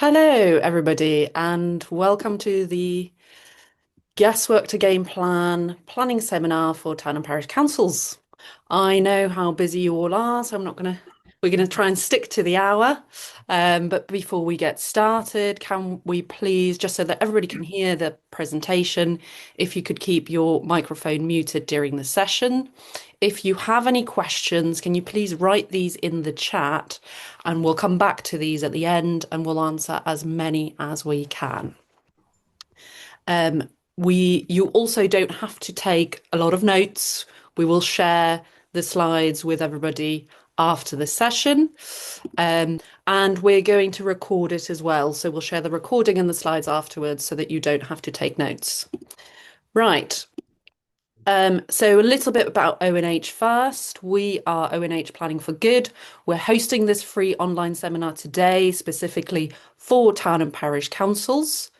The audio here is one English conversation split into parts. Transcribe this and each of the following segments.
Hello, everybody, and welcome to the Guesswork to Game Plan planning seminar for town and parish councils. I know how busy you all are, so we're gonna try and stick to the hour. But before we get started, can we please, just so that everybody can hear the presentation, if you could keep your microphone muted during the session. If you have any questions, can you please write these in the chat and we'll come back to these at the end and we'll answer as many as we can. You also don't have to take a lot of notes. We will share the slides with everybody after the session. And we're going to record it as well. So we'll share the recording and the slides afterwards so that you don't have to take notes. Right. So a little bit about ONH first. We are ONH Planning for Good. We're hosting this free online seminar today, specifically for town and parish councils,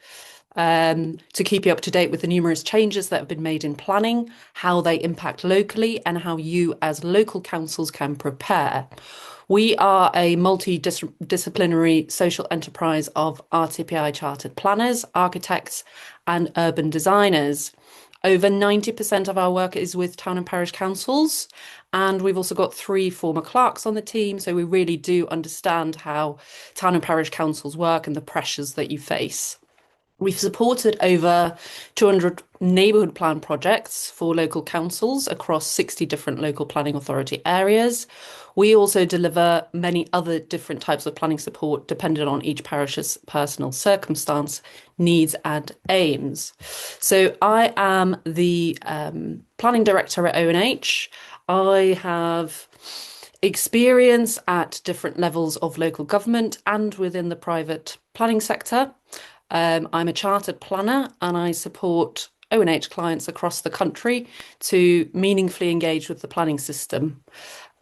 to keep you up to date with the numerous changes that have been made in planning, how they impact locally, and how you as local councils can prepare. We are a multidisciplinary social enterprise of RTPI chartered planners, architects, and urban designers. Over 90% of our work is with town and parish councils, and we've also got 3 former clerks on the team, so we really do understand how town and parish councils work and the pressures that you face. We've supported over 200 neighbourhood plan projects for local councils across 60 different local planning authority areas. We also deliver many other different types of planning support depending on each parish's personal circumstance, needs and aims. So I am the planning director at ONH. I have experience at different levels of local government and within the private planning sector. I'm a chartered planner and I support ONH clients across the country to meaningfully engage with the planning system.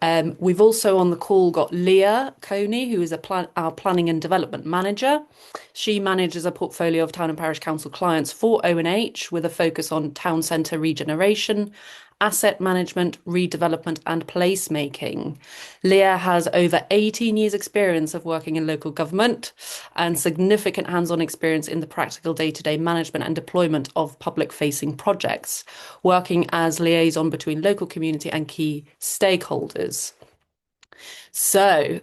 We've also on the call got Leah, Coney, who is our planning and development manager. She manages a portfolio of town and parish council clients for ONH with a focus on town centre regeneration, asset management, redevelopment and placemaking. Leah has over 18 years experience of working in local government and significant hands-on experience in the practical day-to-day management and deployment of public-facing projects, working as liaison between local community and key stakeholders. So,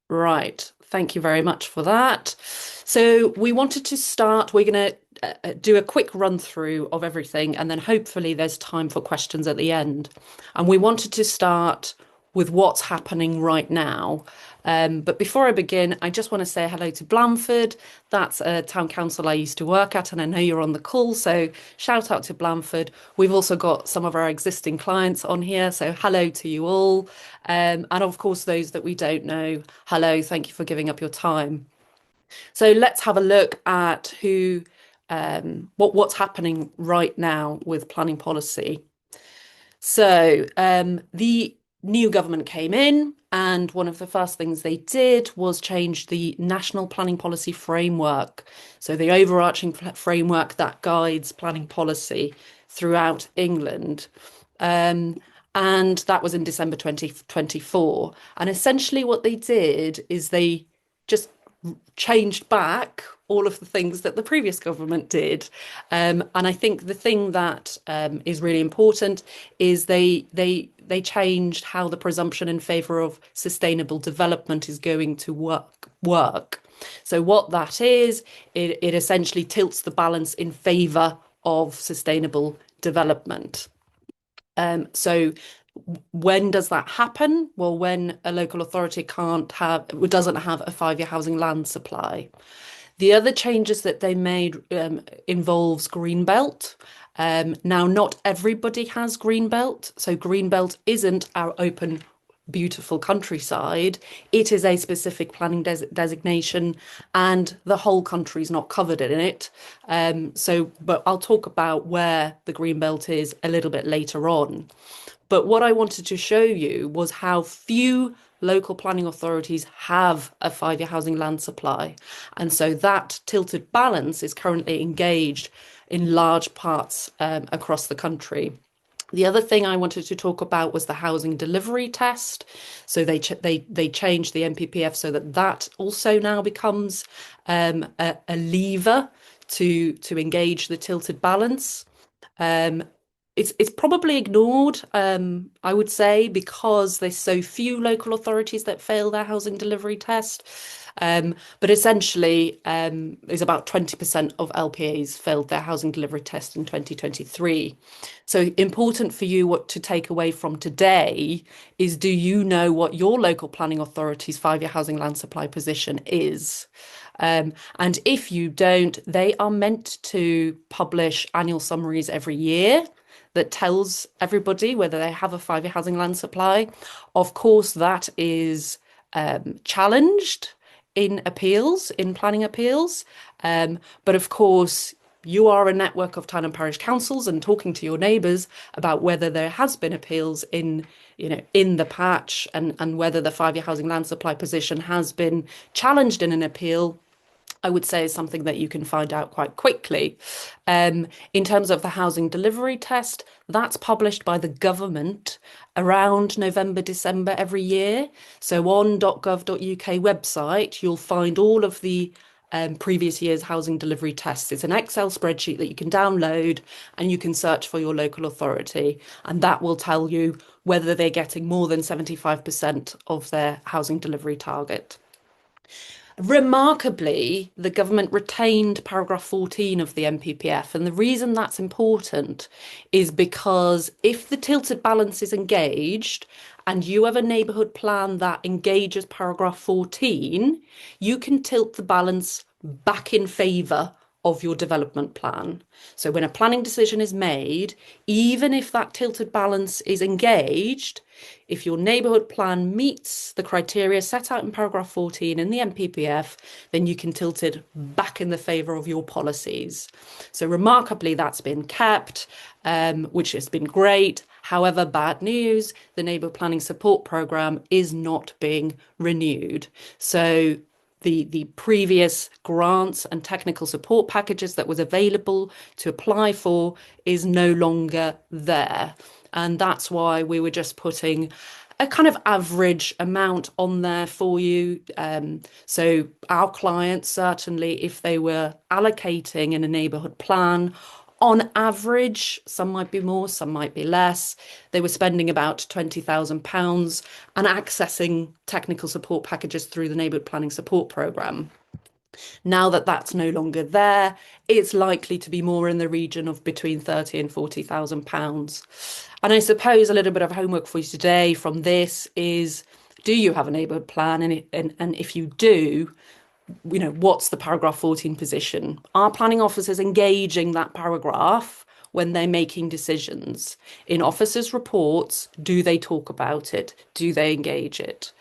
right, thank you very much for that. So we wanted to start, we're going to do a quick run through of everything and then hopefully there's time for questions at the end. And we wanted to start with what's happening right now. But before I begin, I just want to say hello to Blandford. That's a town council I used to work at, and I know you're on the call, so shout out to Blandford. We've also got some of our existing clients on here, so hello to you all. And of course, those that we don't know, hello, thank you for giving up your time. So let's have a look at what's happening right now with planning policy. So the new government came in, and one of the first things they did was change the national planning policy framework. So the overarching framework that guides planning policy throughout England. And that was in December 2024. And essentially what they did is they just changed back all of the things that the previous government did. And I think the thing that is really important is they changed how the presumption in favour of sustainable development is going to work. So what that is, it essentially tilts the balance in favour of sustainable development. So when does that happen? Well, when a local authority doesn't have a 5-year housing land supply. The other changes that they made involves Greenbelt. Now, not everybody has Greenbelt. So Greenbelt isn't our open, beautiful countryside. It is a specific planning designation and the whole country is not covered in it. But I'll talk about where the Greenbelt is a little bit later on. But what I wanted to show you was how few local planning authorities have a 5-year housing land supply. And so that tilted balance is currently engaged in large parts across the country. The other thing I wanted to talk about was the housing delivery test. So they changed the NPPF so that that also now becomes a lever to engage the tilted balance. Um, it's probably ignored, I would say, because there's so few local authorities that fail their housing delivery test. But essentially, there's about 20% of LPAs failed their housing delivery test in 2023. So important for you what to take away from today is, do you know what your local planning authority's 5-year housing land supply position is? And if you don't, they are meant to publish annual summaries every year that tells everybody whether they have a 5-year housing land supply. Of course, that is challenged in appeals, in planning appeals. But of course, you are a network of town and parish councils, and talking to your neighbours about whether there has been appeals in the patch, and whether the 5-year housing land supply position has been challenged in an appeal, I would say is something that you can find out quite quickly. In terms of the housing delivery test, that's published by the government around November, December every year. So on .gov.uk website, you'll find all of the previous year's housing delivery tests. It's an Excel spreadsheet that you can download and you can search for your local authority, and that will tell you whether they're getting more than 75% of their housing delivery target. Remarkably, the government retained paragraph 14 of the NPPF. And the reason that's important is because if the tilted balance is engaged and you have a neighbourhood plan that engages paragraph 14, you can tilt the balance back in favour of your development plan. So when a planning decision is made, even if that tilted balance is engaged, if your neighbourhood plan meets the criteria set out in paragraph 14 in the NPPF, then you can tilt it back in the favour of your policies. So remarkably, that's been kept, which has been great. However, bad news, the neighbourhood planning support programme is not being renewed. So the previous grants and technical support packages that was available to apply for is no longer there. And that's why we were just putting a kind of average amount on there for you. So our clients, certainly, if they were allocating in a neighbourhood plan, on average, some might be more, some might be less. They were spending about £20,000 and accessing technical support packages through the Neighbourhood Planning Support Programme. Now that that's no longer there, it's likely to be more in the region of between £30,000 and £40,000. And I suppose a little bit of homework for you today from this is, do you have a neighbourhood plan? And if you do, what's the paragraph 14 position? Are planning officers engaging that paragraph when they're making decisions? In officers' reports, do they talk about it? Do they engage it?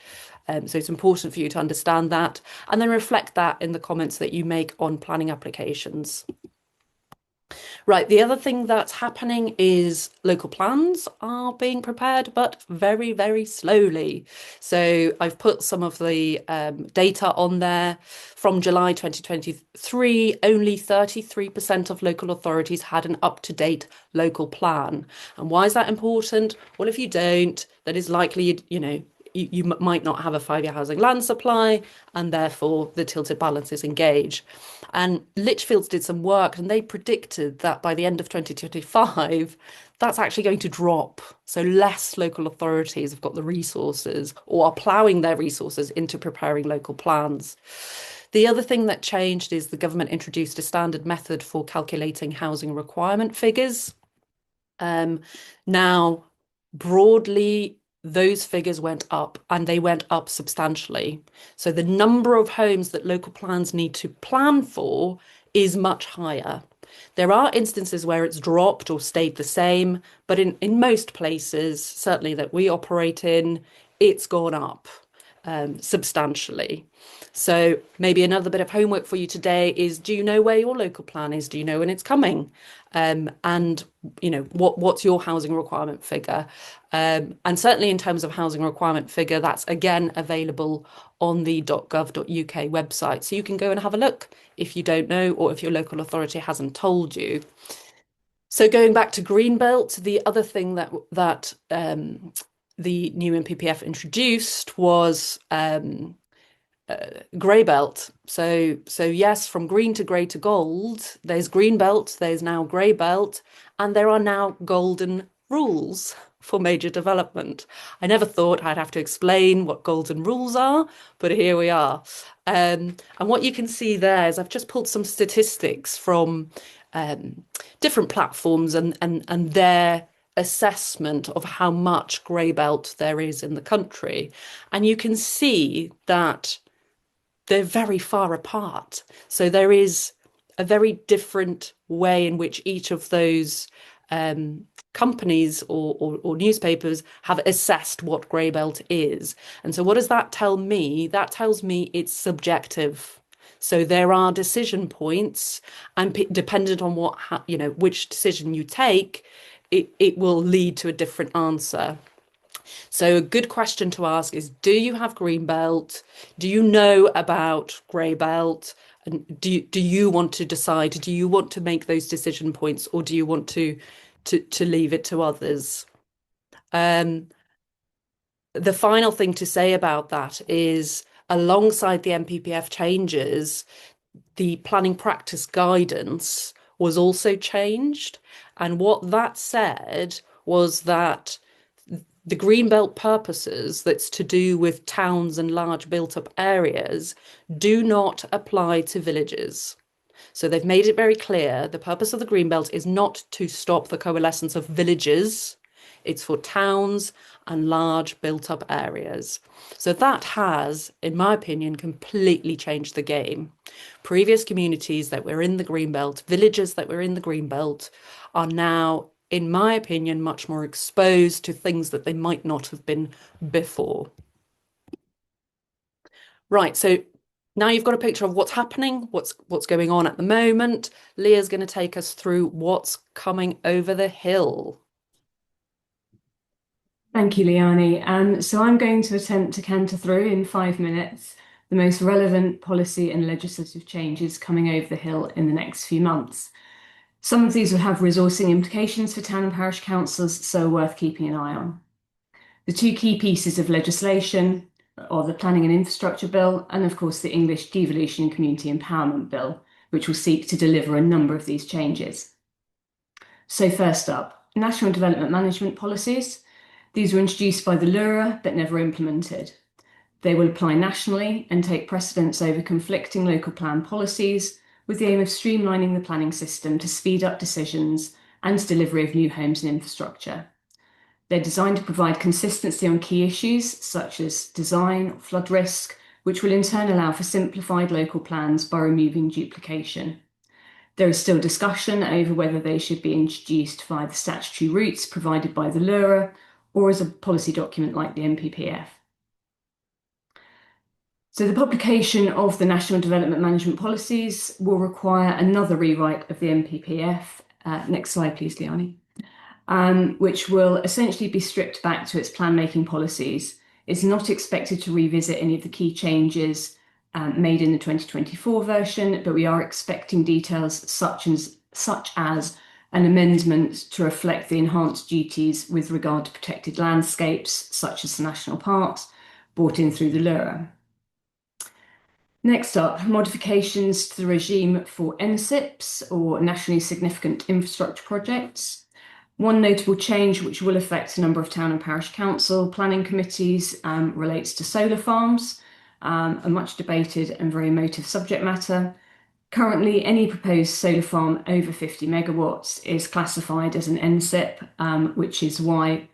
So it's important for you to understand that and then reflect that in the comments that you make on planning applications. Right, the other thing that's happening is local plans are being prepared, but very, very slowly. So I've put some of the data on there. From July 2023, only 33% of local authorities had an up-to-date local plan. And why is that important? Well, if you don't, that is likely, you might not have a 5-year housing land supply, and therefore the tilted balance is engaged. And Lichfields did some work and they predicted that by the end of 2025, that's actually going to drop. So less local authorities have got the resources or are ploughing their resources into preparing local plans. The other thing that changed is the government introduced a standard method for calculating housing requirement figures. Now, broadly, those figures went up and they went up substantially. So the number of homes that local plans need to plan for is much higher. There are instances where it's dropped or stayed the same, but in most places, certainly that we operate in, it's gone up substantially. So maybe another bit of homework for you today is, do you know where your local plan is? Do you know when it's coming? And what's your housing requirement figure? And certainly in terms of housing requirement figure, that's again available on the .gov.uk website. So you can go and have a look if you don't know, or if your local authority hasn't told you. So going back to Greenbelt, the other thing that the new NPPF introduced was grey belt. So yes, from green to grey to gold, there's green belt, there's now grey belt, and there are now golden rules for major development. I never thought I'd have to explain what golden rules are, but here we are. And what you can see there is I've just pulled some statistics from different platforms and their assessment of how much grey belt there is in the country. And you can see that they're very far apart. So there is a very different way in which each of those companies or newspapers have assessed what grey belt is. And so what does that tell me? That tells me it's subjective. So there are decision points, and dependent on what which decision you take, it will lead to a different answer. So a good question to ask is, do you have green belt? Do you know about grey belt? And do you want to decide? Do you want to make those decision points, or do you want to leave it to others? Um, the final thing to say about that is, alongside the NPPF changes, the planning practice guidance was also changed. And what that said was that the greenbelt purposes, that's to do with towns and large built up areas, do not apply to villages. So they've made it very clear the purpose of the greenbelt is not to stop the coalescence of villages, it's for towns and large built up areas. So that has, in my opinion, completely changed the game. Previous communities that were in the greenbelt, villages that were in the greenbelt, are now, in my opinion, much more exposed to things that they might not have been before. Right, so now you've got a picture of what's happening, what's going on at the moment. Leah's going to take us through what's coming over the hill. Thank you, Leani. So I'm going to attempt to canter through in 5 minutes the most relevant policy and legislative changes coming over the hill in the next few months. Some of these will have resourcing implications for town and parish councils, so worth keeping an eye on. The two key pieces of legislation are the Planning and Infrastructure Bill and, of course, the English Devolution and Community Empowerment Bill, which will seek to deliver a number of these changes. So first up, National Development Management Policies. These were introduced by the Lura but never implemented. They will apply nationally and take precedence over conflicting local plan policies, with the aim of streamlining the planning system to speed up decisions and delivery of new homes and infrastructure. They're designed to provide consistency on key issues such as design or flood risk, which will in turn allow for simplified local plans by removing duplication. There is still discussion over whether they should be introduced via the statutory routes provided by the Lura or as a policy document like the NPPF. So the publication of the National Development Management Policies will require another rewrite of the NPPF. Next slide, please, Leani. Which will essentially be stripped back to its plan-making policies. It's not expected to revisit any of the key changes made in the 2024 version, but we are expecting details such as an amendment to reflect the enhanced duties with regard to protected landscapes, such as the national parks, brought in through the Lura. Next up, modifications to the regime for NSIPs, or Nationally Significant Infrastructure Projects. One notable change which will affect a number of town and parish council planning committees relates to solar farms, a much debated and very emotive subject matter. Currently, any proposed solar farm over 50 megawatts is classified as an NSIP, which is why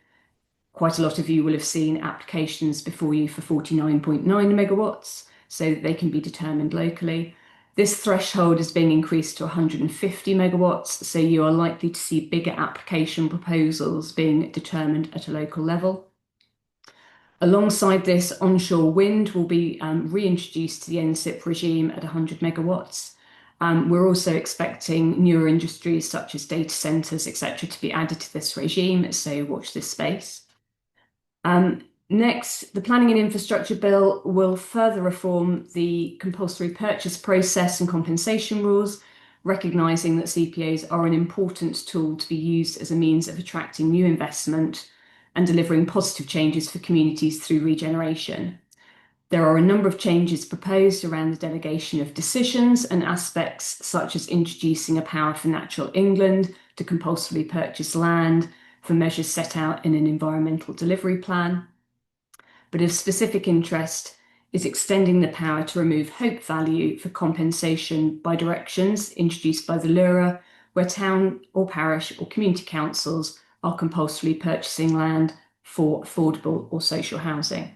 quite a lot of you will have seen applications before you for 49.9 megawatts, so that they can be determined locally. This threshold is being increased to 150 megawatts, so you are likely to see bigger application proposals being determined at a local level. Alongside this, onshore wind will be reintroduced to the NSIP regime at 100 megawatts. We're also expecting newer industries such as data centres, etc., to be added to this regime, so watch this space. Next, the Planning and Infrastructure Bill will further reform the compulsory purchase process and compensation rules, recognising that CPOs are an important tool to be used as a means of attracting new investment and delivering positive changes for communities through regeneration. There are a number of changes proposed around the delegation of decisions and aspects such as introducing a power for Natural England to compulsorily purchase land for measures set out in an environmental delivery plan. But of specific interest is extending the power to remove hope value for compensation by directions introduced by the LURA, where town or parish or community councils are compulsorily purchasing land for affordable or social housing.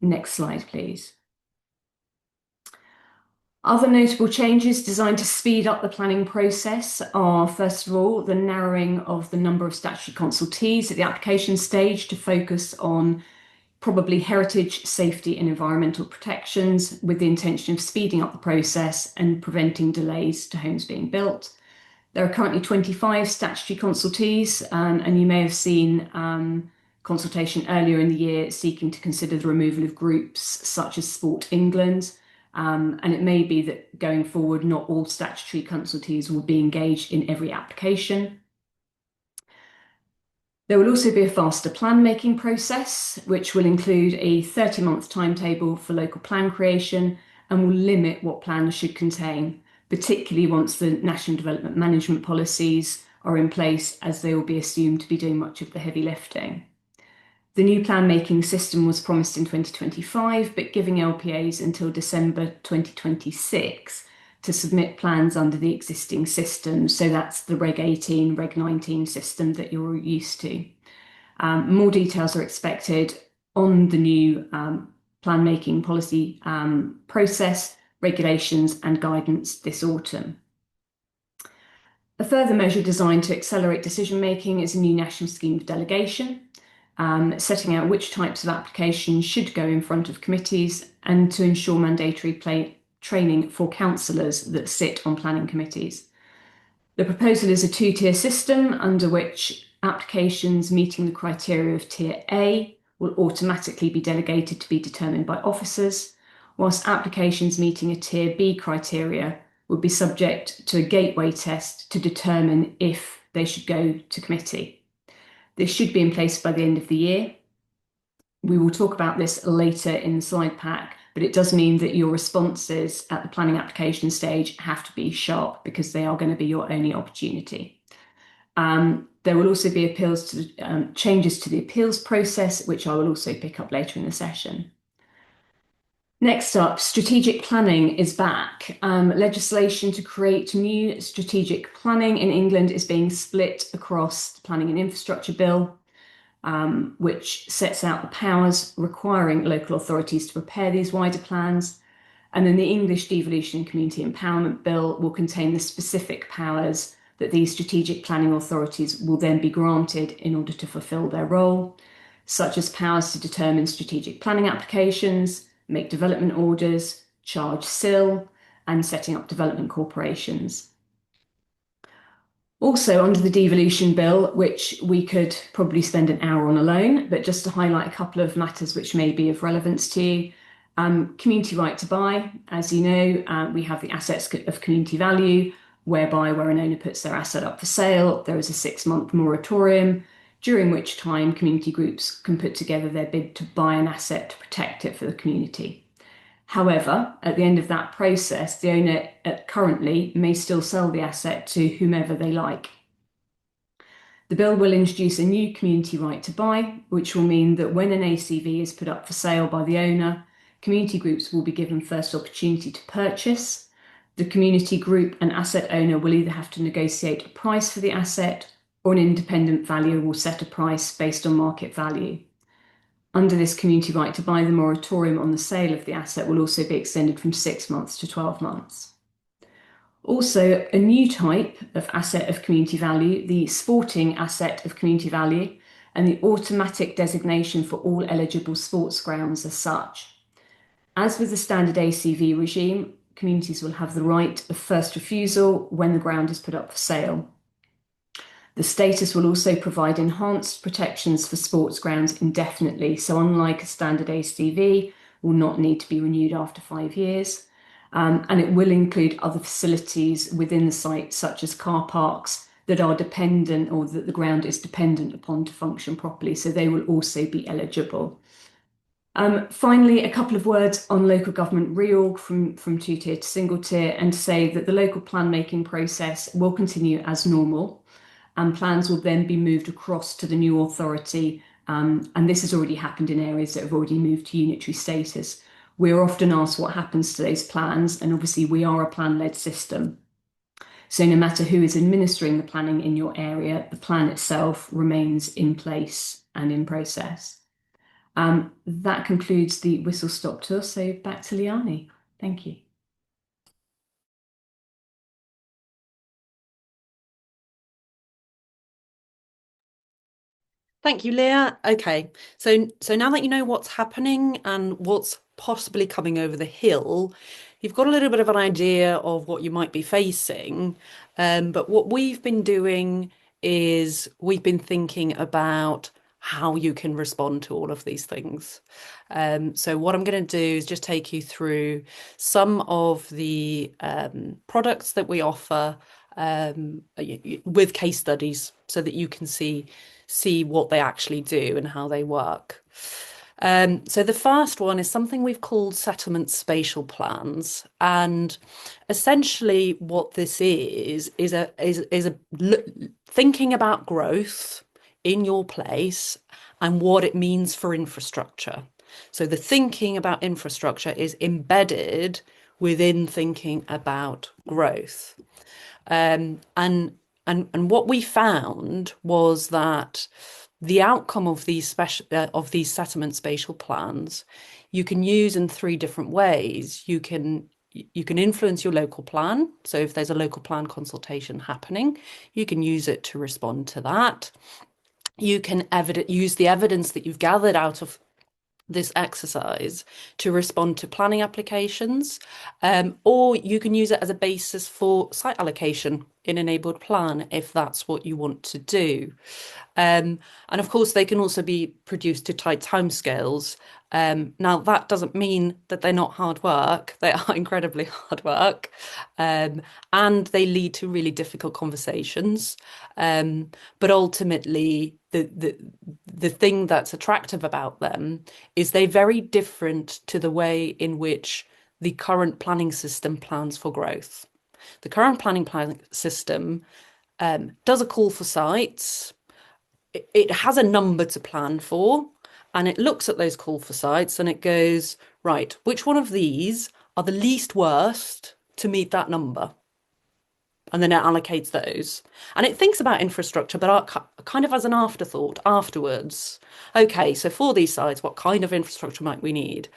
Next slide, please. Other notable changes designed to speed up the planning process are, first of all, the narrowing of the number of statutory consultees at the application stage to focus on probably heritage, safety and environmental protections, with the intention of speeding up the process and preventing delays to homes being built. There are currently 25 statutory consultees, and you may have seen consultation earlier in the year seeking to consider the removal of groups such as Sport England. And it may be that going forward, not all statutory consultees will be engaged in every application. There will also be a faster plan making process, which will include a 30-month timetable for local plan creation and will limit what plans should contain, particularly once the National Development Management policies are in place, as they will be assumed to be doing much of the heavy lifting. The new plan making system was promised in 2025, but giving LPAs until December 2026 to submit plans under the existing system. So that's the Reg 18, Reg 19 system that you're used to. More details are expected on the new plan making policy process, regulations and guidance this autumn. A further measure designed to accelerate decision making is a new national scheme of delegation, setting out which types of applications should go in front of committees and to ensure mandatory training for councillors that sit on planning committees. The proposal is a two-tier system under which applications meeting the criteria of Tier A will automatically be delegated to be determined by officers, whilst applications meeting a Tier B criteria would be subject to a gateway test to determine if they should go to committee. This should be in place by the end of the year. We will talk about this later in the slide pack, but it does mean that your responses at the planning application stage have to be sharp because they are going to be your only opportunity. There will also be appeals to changes to the appeals process, which I will also pick up later in the session. Next up, strategic planning is back. Legislation to create new strategic planning in England is being split across the Planning and Infrastructure Bill, which sets out the powers requiring local authorities to prepare these wider plans. And then the English Devolution and Community Empowerment Bill will contain the specific powers that these strategic planning authorities will then be granted in order to fulfil their role, such as powers to determine strategic planning applications, make development orders, charge CIL, and setting up development corporations. Also under the devolution bill, which we could probably spend an hour on alone, but just to highlight a couple of matters which may be of relevance to you. Community right to buy. As you know, we have the assets of community value, whereby where an owner puts their asset up for sale, there is a 6-month moratorium, during which time community groups can put together their bid to buy an asset to protect it for the community. However, at the end of that process, the owner currently may still sell the asset to whomever they like. The bill will introduce a new community right to buy, which will mean that when an ACV is put up for sale by the owner, community groups will be given first opportunity to purchase. The community group and asset owner will either have to negotiate a price for the asset, or an independent valuer will set a price based on market value. Under this community right to buy, the moratorium on the sale of the asset will also be extended from 6 months to 12 months. Also, a new type of asset of community value, the sporting asset of community value, and the automatic designation for all eligible sports grounds as such. As with the standard ACV regime, communities will have the right of first refusal when the ground is put up for sale. The status will also provide enhanced protections for sports grounds indefinitely. So unlike a standard ACV, will not need to be renewed after 5 years. And it will include other facilities within the site, such as car parks that are dependent or that the ground is dependent upon to function properly. So they will also be eligible. Finally, a couple of words on local government reorg from two-tier to single tier, and to say that the local plan making process will continue as normal, and plans will then be moved across to the new authority. And this has already happened in areas that have already moved to unitary status. We're often asked what happens to those plans, and obviously we are a plan-led system. So no matter who is administering the planning in your area, the plan itself remains in place and in process. That concludes the whistle-stop tour. So back to Leani. Thank you. Thank you, Leah. Okay, so now that you know what's happening and what's possibly coming over the hill, you've got a little bit of an idea of what you might be facing. But what we've been doing is we've been thinking about how you can respond to all of these things. So what I'm going to do is just take you through some of the products that we offer with case studies so that you can see what they actually do and how they work. So the first one is something we've called settlement spatial plans, and essentially what this is thinking about growth in your place and what it means for infrastructure. So the thinking about infrastructure is embedded within thinking about growth. And what we found was that the outcome of these settlement spatial plans you can use in three different ways. You can influence your local plan. So if there's a local plan consultation happening, you can use it to respond to that. You can use the evidence that you've gathered out of this exercise to respond to planning applications, or you can use it as a basis for site allocation in a neighbourhood plan if that's what you want to do. And of course, they can also be produced to tight timescales. Now, that doesn't mean that they're not hard work. They are incredibly hard work, and they lead to really difficult conversations. But ultimately, the thing that's attractive about them is they're very different to the way in which the current planning system plans for growth. The current planning system does a call for sites. It has a number to plan for, and it looks at those call for sites and it goes, right, which one of these are the least worst to meet that number? And then it allocates those. And it thinks about infrastructure, but kind of as an afterthought afterwards. Okay, so for these sites, what kind of infrastructure might we need?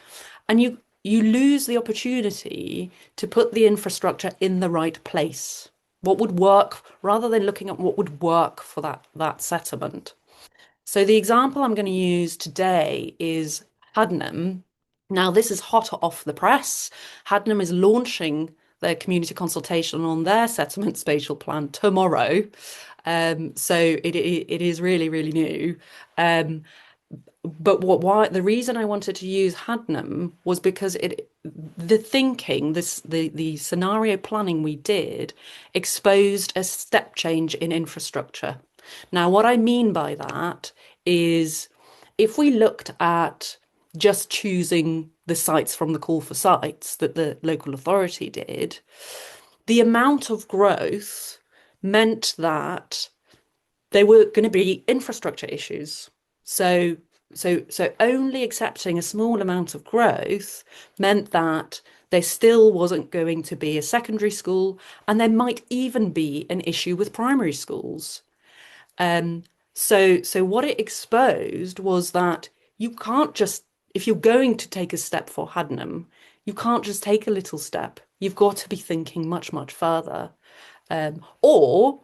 And you lose the opportunity to put the infrastructure in the right place. What would work, rather than looking at what would work for that settlement. So the example I'm going to use today is Hadnam. Now, this is hot off the press. Hadnam is launching their community consultation on their settlement spatial plan tomorrow. So it is really, really new. But why the reason I wanted to use Hadnam was because the scenario planning we did exposed a step change in infrastructure. Now, what I mean by that is if we looked at just choosing the sites from the call for sites that the local authority did, the amount of growth meant that there were going to be infrastructure issues. So only accepting a small amount of growth meant that there still wasn't going to be a secondary school, and there might even be an issue with primary schools. So what it exposed was that you can't just, if you're going to take a step for Hadnam, you can't just take a little step. You've got to be thinking much, much further. Or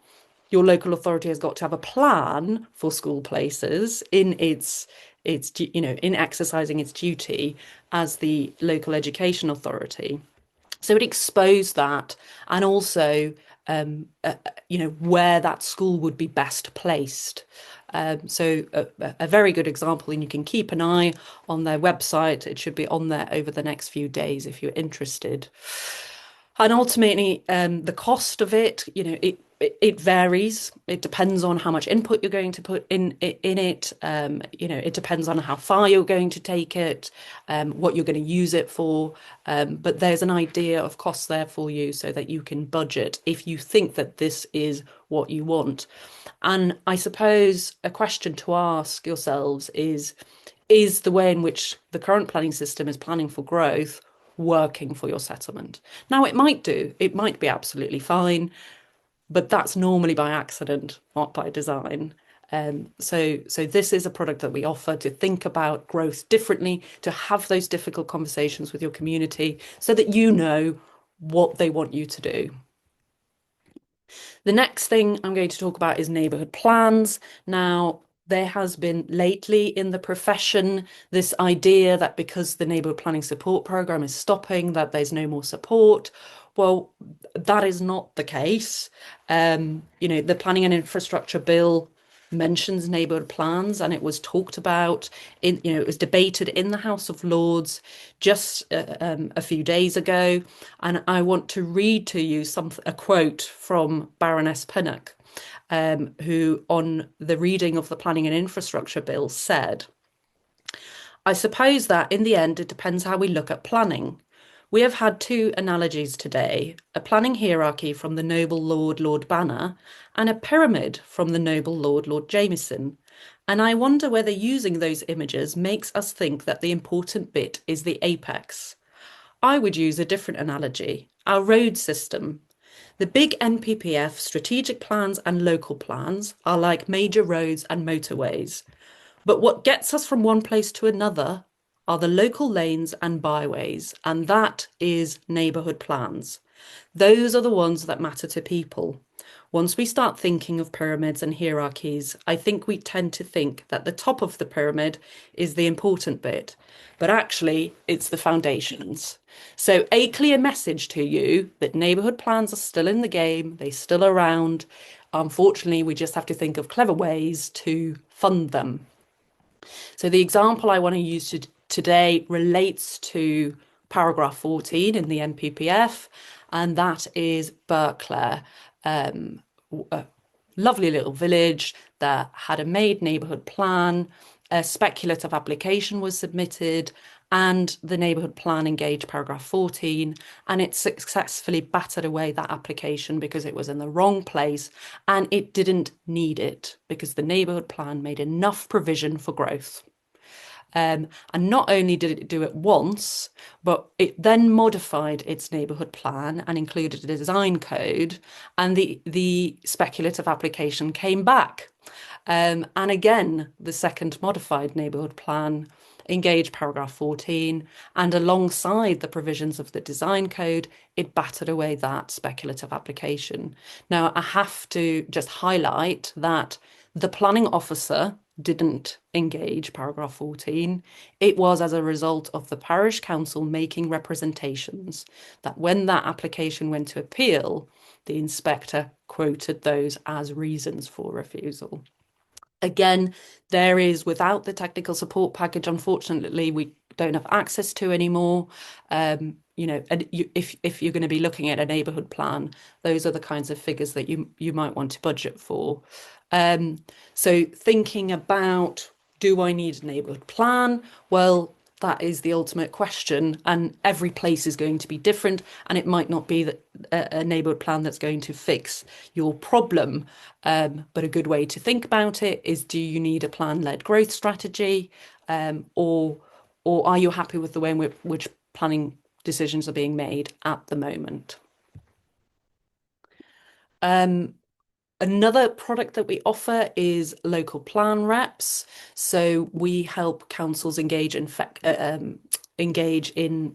your local authority has got to have a plan for school places in in exercising its duty as the local education authority. So it exposed that, and also where that school would be best placed. So a very good example, and you can keep an eye on their website. It should be on there over the next few days if you're interested. And ultimately, the cost of it, it varies. It depends on how much input you're going to put in it. It depends on how far you're going to take it, what you're going to use it for. But there's an idea of cost there for you so that you can budget if you think that this is what you want. And I suppose a question to ask yourselves is the way in which the current planning system is planning for growth working for your settlement? Now, it might be absolutely fine, but that's normally by accident, not by design. So this is a product that we offer to think about growth differently, to have those difficult conversations with your community so that you know what they want you to do. The next thing I'm going to talk about is neighbourhood plans. Now, there has been lately in the profession this idea that because the neighbourhood planning support programme is stopping, that there's no more support. Well, that is not the case. The Planning and Infrastructure Bill mentions neighbourhood plans, and it was talked about it was debated in the House of Lords just a few days ago. And I want to read to you a quote from Baroness Pinnock, who on the reading of the Planning and Infrastructure Bill said, "I suppose that in the end it depends how we look at planning. We have had two analogies today, a planning hierarchy from the noble Lord Lord Banner and a pyramid from the noble Lord Lord Jameson. And I wonder whether using those images makes us think that the important bit is the apex. I would use a different analogy, our road system. The big NPPF strategic plans and local plans are like major roads and motorways. But what gets us from one place to another are the local lanes and byways, and that is neighbourhood plans. Those are the ones that matter to people. Once we start thinking of pyramids and hierarchies, I think we tend to think that the top of the pyramid is the important bit, but actually it's the foundations. So a clear message to you that neighbourhood plans are still in the game, they're still around. Unfortunately, we just have to think of clever ways to fund them. So the example I want to use today relates to paragraph 14 in the NPPF, and that is Berkeley, a lovely little village that had a made neighbourhood plan. A speculative application was submitted, and the neighbourhood plan engaged paragraph 14, and it successfully battered away that application because it was in the wrong place and it didn't need it because the neighbourhood plan made enough provision for growth. And not only did it do it once, but it then modified its neighbourhood plan and included a design code, and the speculative application came back. And again, the second modified neighbourhood plan engaged paragraph 14, and alongside the provisions of the design code, it battered away that speculative application. Now, I have to just highlight that the planning officer didn't engage paragraph 14. It was as a result of the parish council making representations that when that application went to appeal, the inspector quoted those as reasons for refusal. Again, there is, without the technical support package, unfortunately, we don't have access to anymore. And if you're going to be looking at a neighbourhood plan, those are the kinds of figures that you might want to budget for. So thinking about, do I need a neighbourhood plan? Well, that is the ultimate question, and every place is going to be different, and it might not be a neighbourhood plan that's going to fix your problem. But a good way to think about it is, do you need a plan-led growth strategy, or are you happy with the way in which planning decisions are being made at the moment? Another product that we offer is local plan reps. So we help councils engage in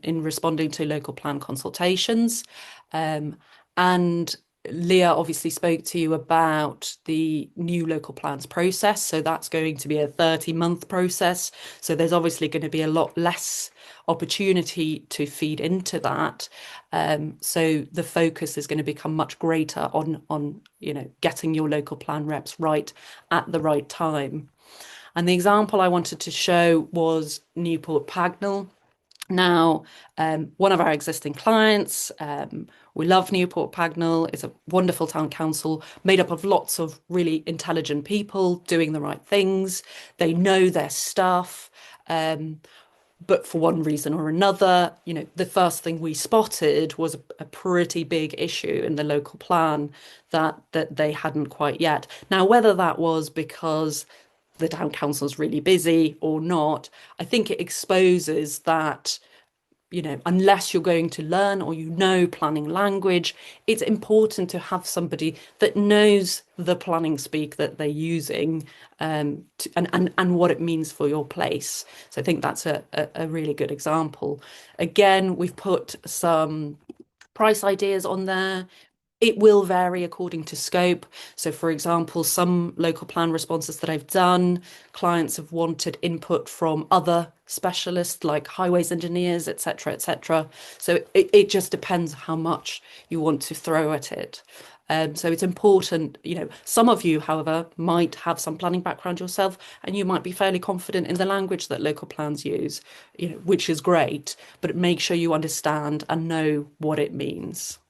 responding to local plan consultations. And Leah obviously spoke to you about the new local plans process. So that's going to be a 30-month process. So there's obviously going to be a lot less opportunity to feed into that. So the focus is going to become much greater on getting your local plan reps right at the right time. And the example I wanted to show was Newport Pagnell. Now, one of our existing clients, we love Newport Pagnell. It's a wonderful town council made up of lots of really intelligent people doing the right things. They know their stuff. But for one reason or another, the first thing we spotted was a pretty big issue in the local plan that they hadn't quite yet. Now, whether that was because the town council's really busy or not, I think it exposes that unless you're going to learn or planning language, it's important to have somebody that knows the planning speak that they're using, and what it means for your place. So I think that's a really good example. Again, we've put some price ideas on there. It will vary according to scope. So, for example, some local plan responses that I've done, clients have wanted input from other specialists like highways engineers, etc., etc. So it just depends how much you want to throw at it. So it's important, some of you, however, might have some planning background yourself, and you might be fairly confident in the language that local plans use, which is great, but make sure you understand and know what it means.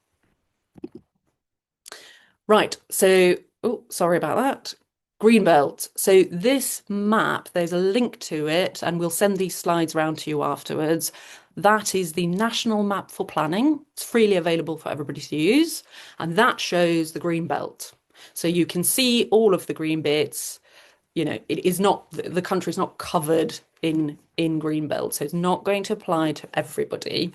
Right, so, oh, sorry about that. Greenbelt. So this map, there's a link to it, and we'll send these slides round to you afterwards. That is the National Map for Planning. It's freely available for everybody to use, and that shows the Greenbelt. So you can see all of the green bits. It is not, the country's not covered in Greenbelt, so it's not going to apply to everybody.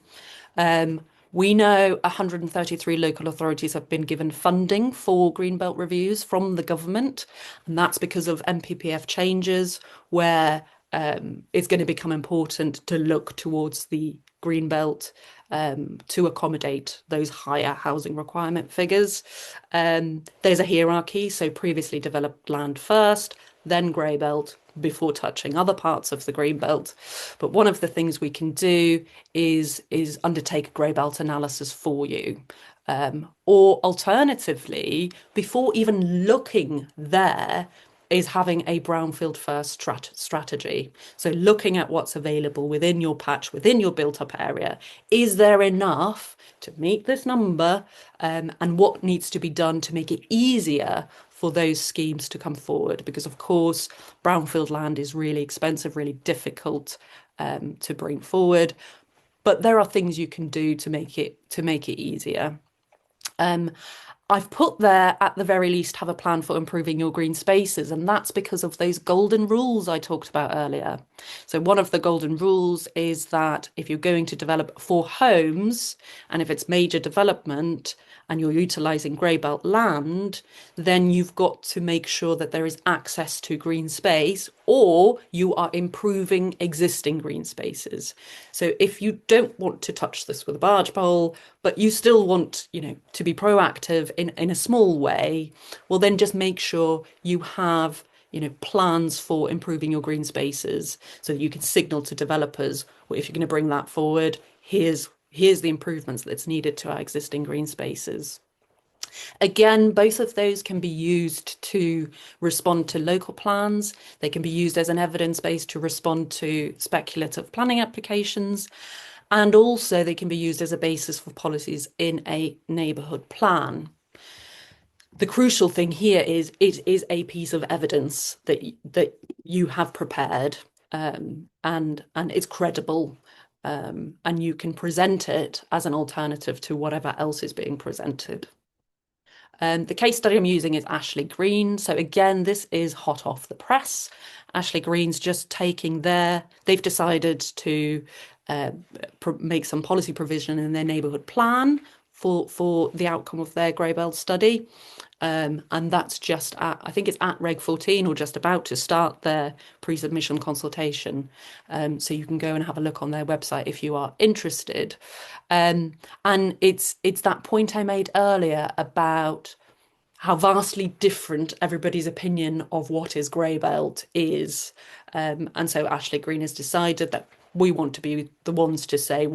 We know 133 local authorities have been given funding for Greenbelt reviews from the government, and that's because of NPPF changes where it's going to become important to look towards the Greenbelt to accommodate those higher housing requirement figures. There's a hierarchy, so previously developed land first, then grey belt, before touching other parts of the green belt. But one of the things we can do is undertake a grey belt analysis for you. Or alternatively, before even looking there, is having a brownfield first strategy. So looking at what's available within your patch, within your built up area, is there enough to meet this number, and what needs to be done to make it easier for those schemes to come forward? Because of course, brownfield land is really expensive, really difficult to bring forward, but there are things you can do to make it easier. I've put there, at the very least, have a plan for improving your green spaces, and that's because of those golden rules I talked about earlier. So one of the golden rules is that if you're going to develop for homes, and if it's major development and you're utilising grey belt land, then you've got to make sure that there is access to green space, or you are improving existing green spaces. So if you don't want to touch this with a barge pole, but you still want, to be proactive in a small way, well, then just make sure you have plans for improving your green spaces so that you can signal to developers, well, if you're going to bring that forward, here's the improvements that's needed to our existing green spaces. Again, both of those can be used to respond to local plans. They can be used as an evidence base to respond to speculative planning applications. And also they can be used as a basis for policies in a neighbourhood plan. The crucial thing here is it is a piece of evidence that you have prepared, and it's credible, and you can present it as an alternative to whatever else is being presented. The case study I'm using is Ashley Green. So again, this is hot off the press. Ashley Green's just they've decided to make some policy provision in their neighbourhood plan for the outcome of their grey belt study. And that's just I think it's at Reg 14 or just about to start their pre-submission consultation. So you can go and have a look on their website if you are interested. And it's that point I made earlier about how vastly different everybody's opinion of what is grey belt is. And so Ashley Green has decided that we want to be the ones to say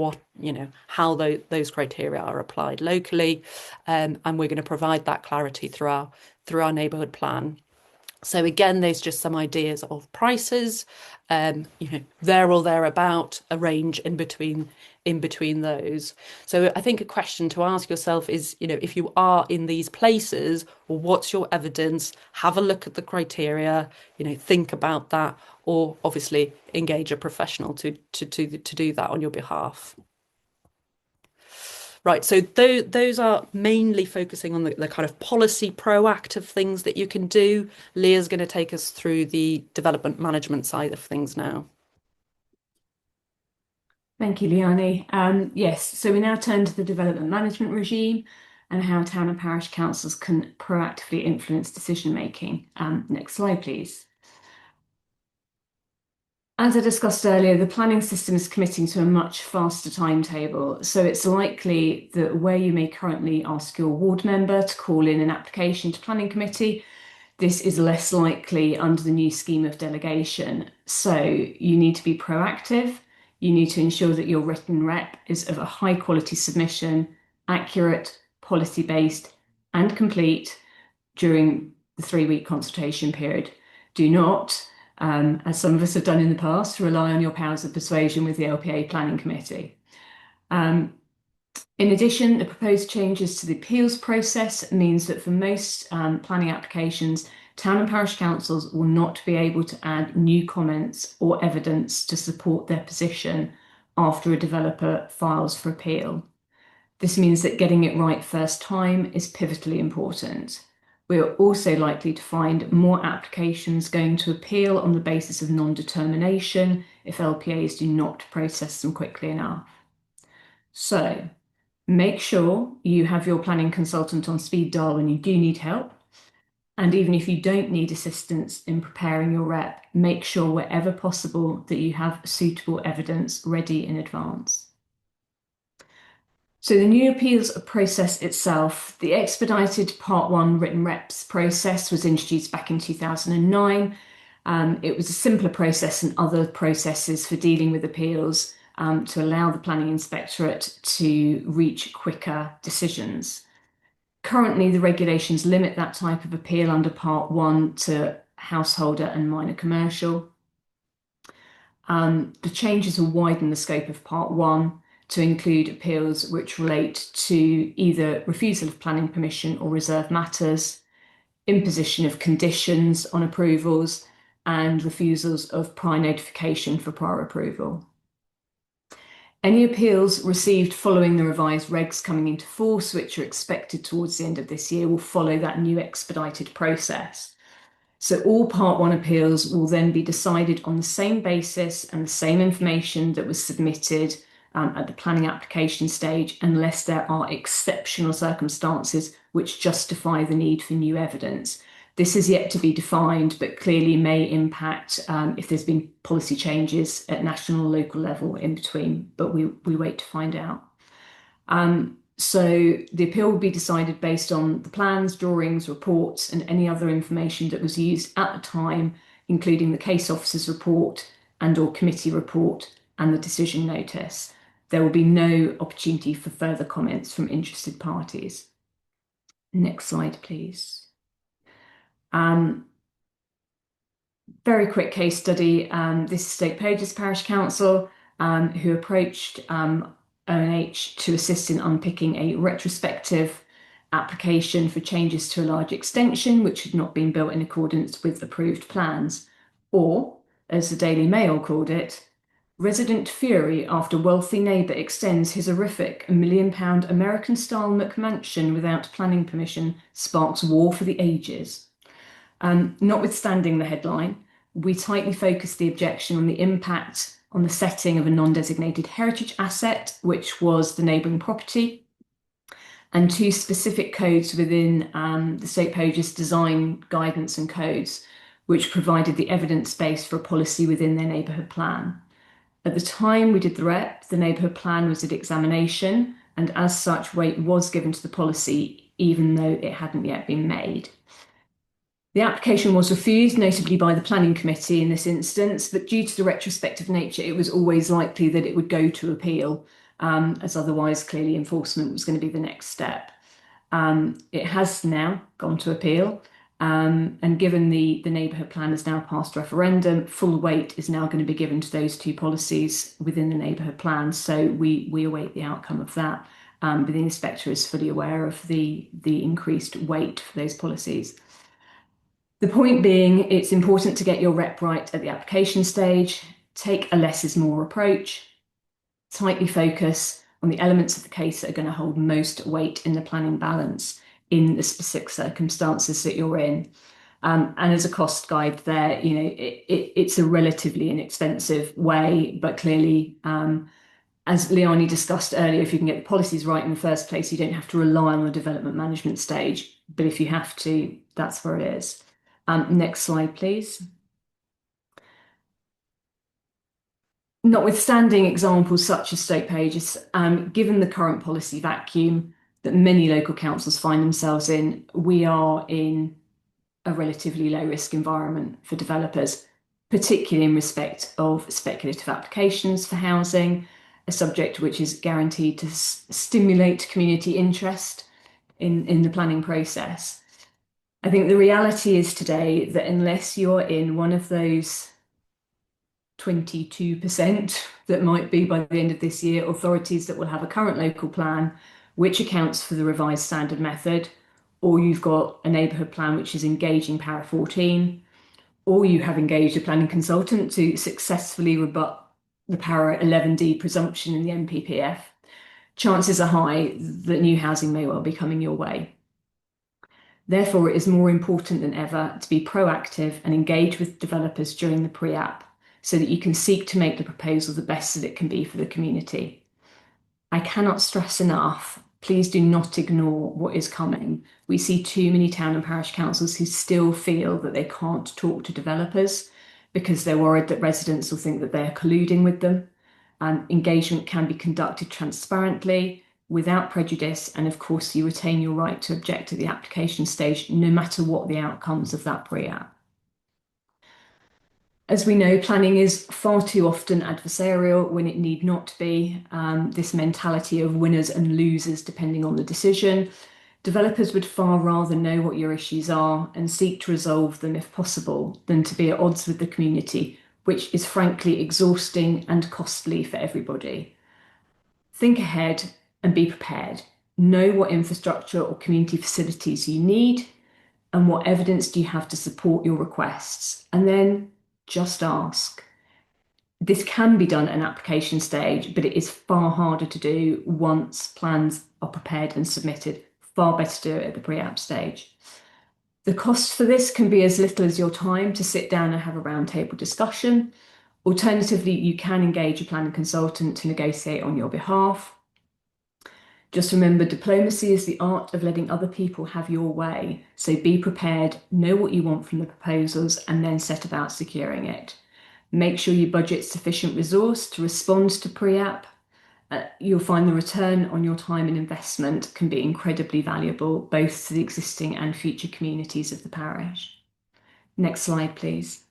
how those criteria are applied locally, and we're going to provide that clarity through our neighbourhood plan. So again, there's just some ideas of prices, there or thereabout, a range in between those. So I think a question to ask yourself is, if you are in these places, well, what's your evidence? Have a look at the criteria, think about that, or obviously engage a professional to do that on your behalf. Right, so those are mainly focusing on the kind of policy proactive things that you can do. Leah's going to take us through the development management side of things now. Thank you, Leani. Yes, so we now turn to the development management regime and how town and parish councils can proactively influence decision making. Next slide, please. As I discussed earlier, the planning system is committing to a much faster timetable, so it's likely that where you may currently ask your ward member to call in an application to planning committee, this is less likely under the new scheme of delegation. So you need to be proactive. You need to ensure that your written rep is of a high quality submission, accurate, policy-based, and complete during the 3-week consultation period. Do not, as some of us have done in the past, rely on your powers of persuasion with the LPA Planning Committee. In addition, the proposed changes to the appeals process means that for most planning applications, town and parish councils will not be able to add new comments or evidence to support their position after a developer files for appeal. This means that getting it right first time is pivotally important. We are also likely to find more applications going to appeal on the basis of non-determination if LPAs do not process them quickly enough. So, make sure you have your planning consultant on speed dial when you do need help. And even if you don't need assistance in preparing your rep, make sure wherever possible that you have suitable evidence ready in advance. So the new appeals process itself, the expedited Part 1 written reps process was introduced back in 2009. It was a simpler process than other processes for dealing with appeals to allow the planning inspectorate to reach quicker decisions. Currently, the regulations limit that type of appeal under Part 1 to householder and minor commercial. The changes will widen the scope of Part 1 to include appeals which relate to either refusal of planning permission or reserve matters, imposition of conditions on approvals, and refusals of prior notification for prior approval. Any appeals received following the revised regs coming into force, which are expected towards the end of this year, will follow that new expedited process. So all Part 1 appeals will then be decided on the same basis and the same information that was submitted at the planning application stage, unless there are exceptional circumstances which justify the need for new evidence. This is yet to be defined, but clearly may impact if there's been policy changes at national and local level in between, but we wait to find out. So the appeal will be decided based on the plans, drawings, reports, and any other information that was used at the time, including the case officer's report and/or committee report and the decision notice. There will be no opportunity for further comments from interested parties. Next slide, please. Very quick case study. This is Stoke Poges Parish Council, who approached ONH to assist in unpicking a retrospective application for changes to a large extension which had not been built in accordance with approved plans, or, as the Daily Mail called it, resident fury after wealthy neighbour extends his horrific £1 million American-style McMansion without planning permission sparks war for the ages. Notwithstanding the headline, we tightly focused the objection on the impact on the setting of a non-designated heritage asset, which was the neighbouring property, and 2 specific codes within the Stoke Poges design guidance and codes, which provided the evidence base for a policy within their neighbourhood plan. At the time we did the rep, the neighbourhood plan was at examination, and as such weight was given to the policy, even though it hadn't yet been made. The application was refused, notably by the planning committee in this instance, but due to the retrospective nature, it was always likely that it would go to appeal, as otherwise clearly enforcement was going to be the next step. It has now gone to appeal, and given the neighbourhood plan has now passed referendum, full weight is now going to be given to those two policies within the neighbourhood plan. So we await the outcome of that. But the inspector is fully aware of the increased weight for those policies. The point being, it's important to get your rep right at the application stage, take a less is more approach, tightly focus on the elements of the case that are going to hold most weight in the planning balance in the specific circumstances that you're in. And as a cost guide there, it's a relatively inexpensive way, but clearly, as Leani discussed earlier, if you can get the policies right in the first place, you don't have to rely on the development management stage. But if you have to, that's where it is. Next slide, please. Notwithstanding examples such as Stoke Pages, given the current policy vacuum that many local councils find themselves in, we are in a relatively low risk environment for developers, particularly in respect of speculative applications for housing, a subject which is guaranteed to stimulate community interest in the planning process. I think the reality is today that unless you're in one of those 22% that might be by the end of this year, authorities that will have a current local plan which accounts for the revised standard method, or you've got a neighbourhood plan which is engaging Para 14, or you have engaged a planning consultant to successfully rebut the Para 11D presumption in the NPPF, chances are high that new housing may well be coming your way. Therefore, it is more important than ever to be proactive and engage with developers during the pre-app so that you can seek to make the proposal the best that it can be for the community. I cannot stress enough, please do not ignore what is coming. We see too many town and parish councils who still feel that they can't talk to developers because they're worried that residents will think that they're colluding with them. Engagement can be conducted transparently, without prejudice, and of course you retain your right to object at the application stage, no matter what the outcomes of that pre-app. As we know, planning is far too often adversarial when it need not be. This mentality of winners and losers depending on the decision. Developers would far rather know what your issues are and seek to resolve them if possible than to be at odds with the community, which is frankly exhausting and costly for everybody. Think ahead and be prepared. Know what infrastructure or community facilities you need and what evidence do you have to support your requests, and then just ask. This can be done at an application stage, but it is far harder to do once plans are prepared and submitted. Far better to do it at the pre-app stage. The cost for this can be as little as your time to sit down and have a roundtable discussion. Alternatively, you can engage a planning consultant to negotiate on your behalf. Just remember, diplomacy is the art of letting other people have your way. So be prepared, know what you want from the proposals, and then set about securing it. Make sure you budget sufficient resource to respond to pre-app. You'll find the return on your time and investment can be incredibly valuable, both to the existing and future communities of the parish. Next slide, please.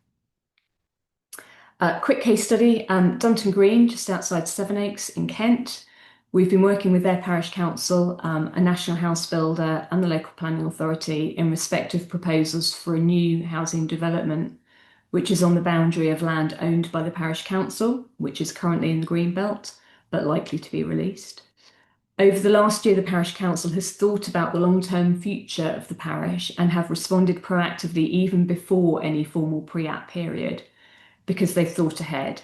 Quick case study, Dunton Green, just outside Sevenoaks in Kent. We've been working with their parish council, a national house builder and the local planning authority in respect of proposals for a new housing development, which is on the boundary of land owned by the parish council, which is currently in the green belt, but likely to be released. Over the last year, the parish council has thought about the long-term future of the parish and have responded proactively even before any formal pre-app period, because they've thought ahead.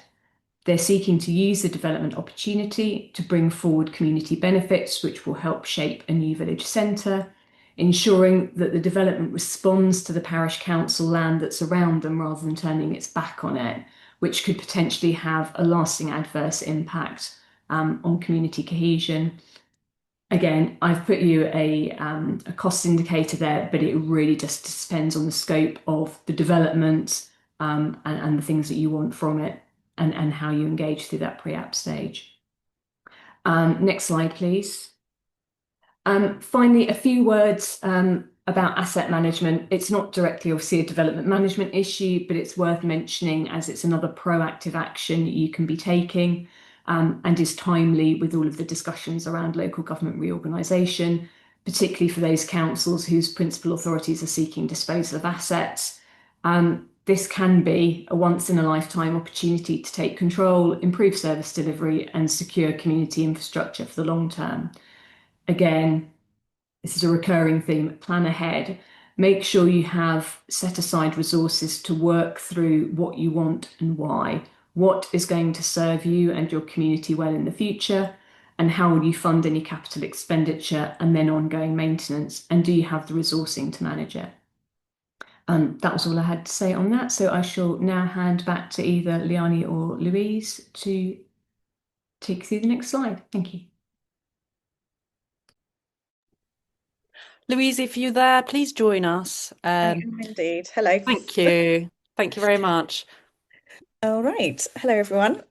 They're seeking to use the development opportunity to bring forward community benefits, which will help shape a new village centre, ensuring that the development responds to the parish council land that's around them rather than turning its back on it, which could potentially have a lasting adverse impact on community cohesion. Again, I've put you a cost indicator there, but it really just depends on the scope of the development and the things that you want from it. And how you engage through that pre-app stage. Next slide, please. Finally, a few words about asset management. It's not directly obviously a development management issue, but it's worth mentioning as it's another proactive action you can be taking, and is timely with all of the discussions around local government reorganisation, particularly for those councils whose principal authorities are seeking disposal of assets. This can be a once in a lifetime opportunity to take control, improve service delivery, and secure community infrastructure for the long term. Again, this is a recurring theme. Plan ahead. Make sure you have set aside resources to work through what you want and why. What is going to serve you and your community well in the future? And how will you fund any capital expenditure and then ongoing maintenance? And do you have the resourcing to manage it? That was all I had to say on that. So I shall now hand back to either Leani or Louise to take you through the next slide. Thank you. Louise, if you're there, please join us. I am indeed. Hello. Thank you. Thank you very much. All right. Hello, everyone.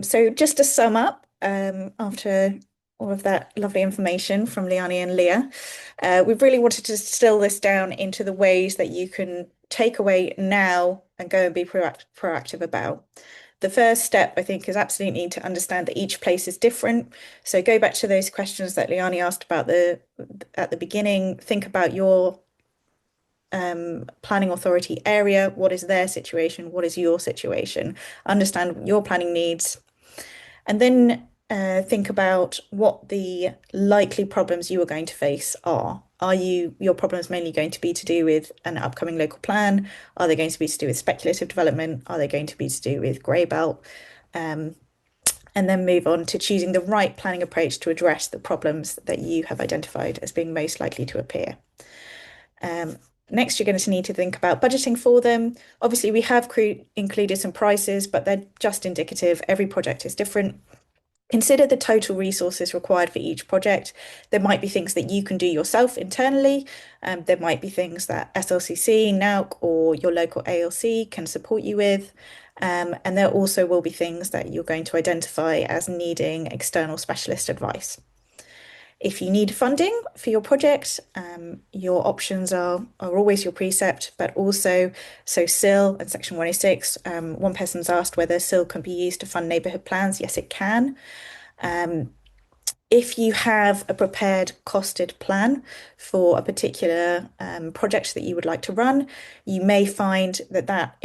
So just to sum up, after all of that lovely information from Leani and Leah, we've really wanted to distill this down into the ways that you can take away now and go and be proactive about. The first step, I think, is absolutely to understand that each place is different. So go back to those questions that Leani asked about at the beginning. Think about your planning authority area. What is their situation? What is your situation? Understand your planning needs, and then think about what the likely problems you are going to face are. Are your problems mainly going to be to do with an upcoming local plan? Are they going to be to do with speculative development? Are they going to be to do with grey belt? And then move on to choosing the right planning approach to address the problems that you have identified as being most likely to appear. Next, you're going to need to think about budgeting for them. Obviously, we have included some prices, but they're just indicative. Every project is different. Consider the total resources required for each project. There might be things that you can do yourself internally. There might be things that SLCC, NAUC, or your local ALC can support you with. And there also will be things that you're going to identify as needing external specialist advice. If you need funding for your project, your options are always your precept, but also SIL and Section 106. One person's asked whether SIL can be used to fund neighbourhood plans. Yes, it can. If you have a prepared costed plan for a particular project that you would like to run, you may find that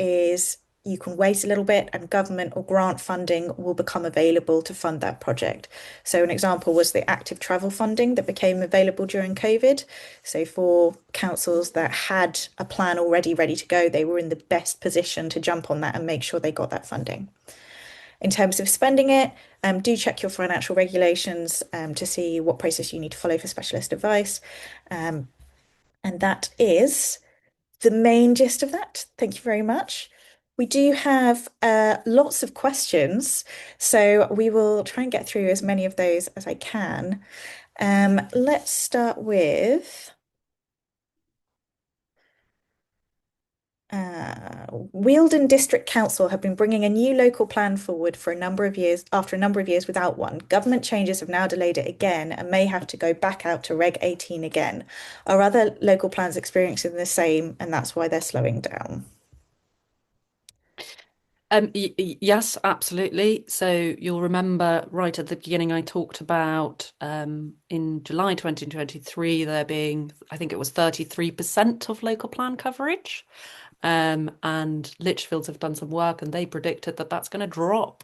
you can wait a little bit and government or grant funding will become available to fund that project. So an example was the active travel funding that became available during COVID. So for councils that had a plan already ready to go, they were in the best position to jump on that and make sure they got that funding. In terms of spending it, do check your financial regulations to see what process you need to follow for specialist advice. And that is the main gist of that. Thank you very much. We do have lots of questions, so we will try and get through as many of those as I can. Let's start with Wealdon District Council have been bringing a new local plan forward for a number of years after a number of years without one. Government changes have now delayed it again and may have to go back out to Reg 18 again. Are other local plans experiencing the same, and that's why they're slowing down? Yes, absolutely. So you'll remember right at the beginning, I talked about in July 2023, there being, I think it was 33% of local plan coverage. And Lichfields have done some work and they predicted that that's going to drop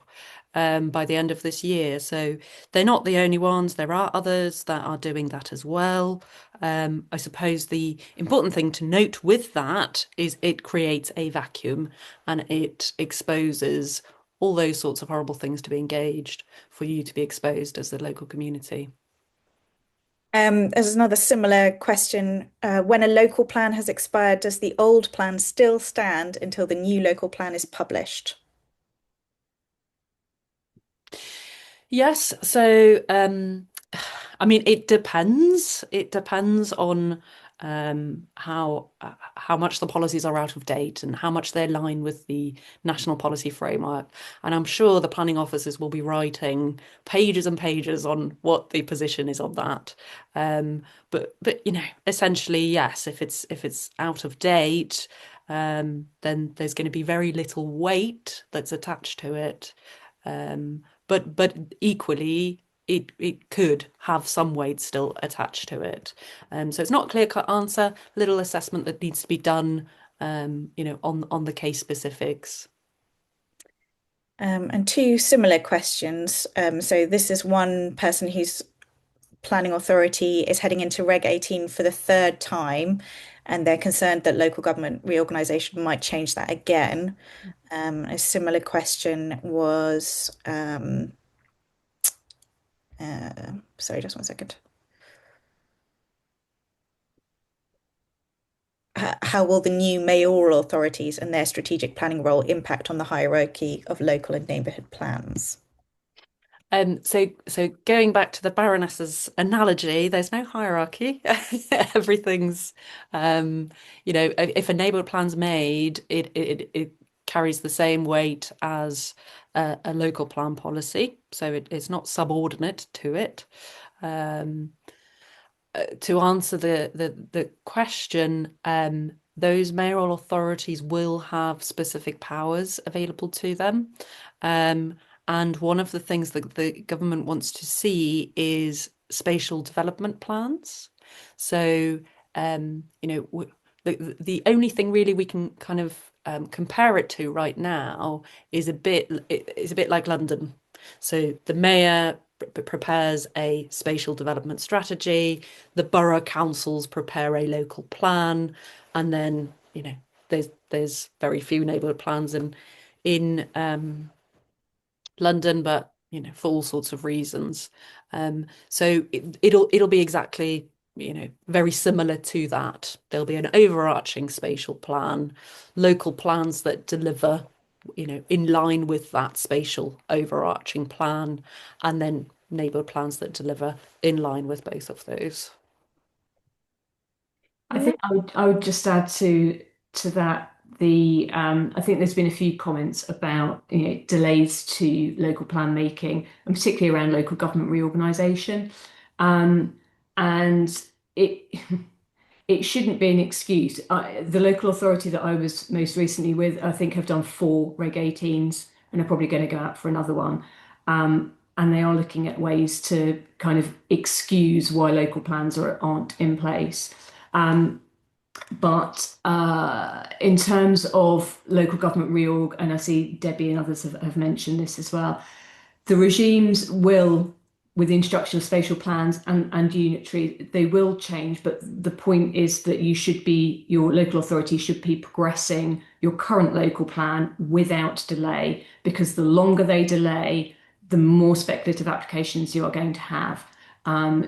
by the end of this year. So they're not the only ones. There are others that are doing that as well. I suppose the important thing to note with that is it creates a vacuum and it exposes all those sorts of horrible things to be engaged for you to be exposed as the local community. There's another similar question. When a local plan has expired, does the old plan still stand until the new local plan is published? Yes, so I mean it depends. It depends on how much the policies are out of date and how much they align with the national policy framework. And I'm sure the planning officers will be writing pages and pages on what the position is on that. But essentially, yes, if it's out of date, then there's going to be very little weight that's attached to it. But equally, it could have some weight still attached to it. So it's not a clear-cut answer, little assessment that needs to be done, on the case specifics. And two similar questions. So this is one person whose planning authority is heading into Reg 18 for the third time, and they're concerned that local government reorganisation might change that again. A similar question was, sorry, just one second. How will the new mayoral authorities and their strategic planning role impact on the hierarchy of local and neighbourhood plans? So going back to the Baroness's analogy, there's no hierarchy. Everything's, if a neighbourhood plan's made, it carries the same weight as a local plan policy, so it's not subordinate to it. To answer the question, those mayoral authorities will have specific powers available to them. And one of the things that the government wants to see is spatial development plans. So, the only thing really we can kind of compare it to right now is a bit like London. So the mayor prepares a spatial development strategy, the borough councils prepare a local plan, and then there's very few neighbourhood plans in London, but for all sorts of reasons. So it'll be exactly very similar to that. There'll be an overarching spatial plan, local plans that deliver in line with that spatial overarching plan, and then neighbourhood plans that deliver in line with both of those. I think I would just add to that I think there's been a few comments about delays to local plan making, and particularly around local government reorganisation, and it it shouldn't be an excuse. The local authority that I was most recently with, I think, have done 4 Reg 18s and are probably going to go out for another one. And they are looking at ways to kind of excuse why local plans aren't in place. But in terms of local government reorg, and I see Debbie and others have mentioned this as well, the regimes will, with the introduction of spatial plans and unitary, they will change. But the point is that your local authority should be progressing your current local plan without delay, because the longer they delay, the more speculative applications you are going to have.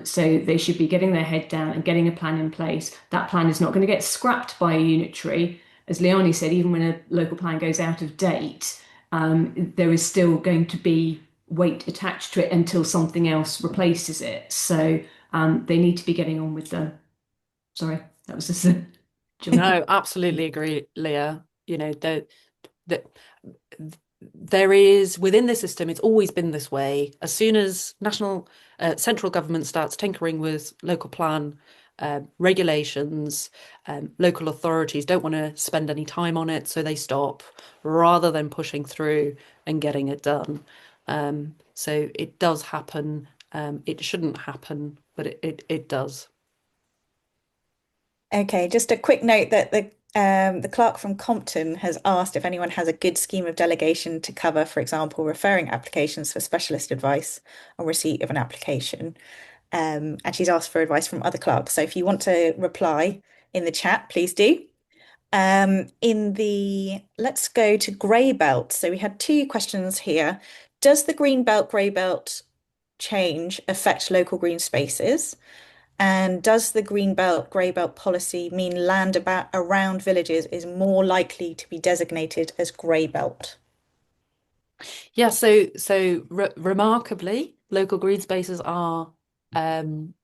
So they should be getting their head down and getting a plan in place. That plan is not going to get scrapped by a unitary. As Leani said, even when a local plan goes out of date, there is still going to be weight attached to it until something else replaces it. So they need to be getting on with them. Sorry, that was just a No, absolutely agree, Leah. There is within the system, it's always been this way. As soon as central government starts tinkering with local plan regulations, local authorities don't want to spend any time on it, so they stop rather than pushing through and getting it done. So it does happen. It shouldn't happen, but it does. Okay, just a quick note that the clerk from Compton has asked if anyone has a good scheme of delegation to cover, for example, referring applications for specialist advice on receipt of an application. And she's asked for advice from other clerks. So if you want to reply in the chat, please do. Let's go to grey belt. So we had two questions here. Does the green belt, grey belt change affect local green spaces? And does the green belt, grey belt policy mean land around villages is more likely to be designated as grey belt? Yeah, so remarkably, local green spaces are